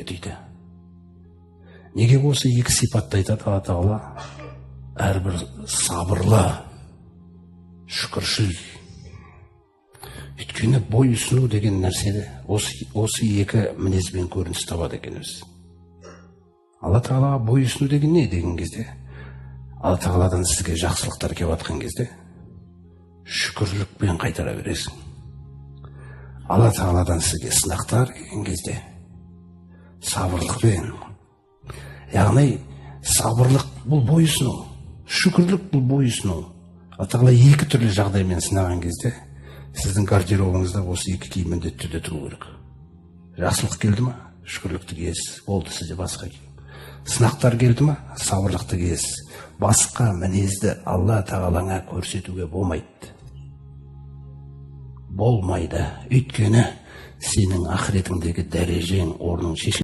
дейді. Неге осы екі сипатты айтады Алла Тағала? Әрбір сабырлы, шүкіршіл. Өйткені бой ұсыну деген нәрсені осы екі мінезбен көрініс табады екенбіз. Алла Тағалаға бой ұсыну деген не деген кезде? Алла Тағаладан сізге жақсылықтар келіп жатқан кезде шүкірлікпен қайтара бересің. Алла Тағаладан сізге сынақтар келген кезде сабырлықпен. Яғни сабырлық бұл бой ұсыну, шүкірлік бұл бой ұсыну. Алла Тағала екі түрлі жағдаймен сынаған кезде сіздің гардеробыңызда осы екі киім міндетті түрде тұру керек. Жақсылық келді ма, шүкірлікті киесіз, болды, сізде басқа киім. Сынақтар келді ма, сабырлықты киесіз. Басқа мінезді Алла Тағалаңа көрсетуге болмайды. Болмайды. Өйткені сенің ақыретіңдегі дәрежең, орның шешіледі.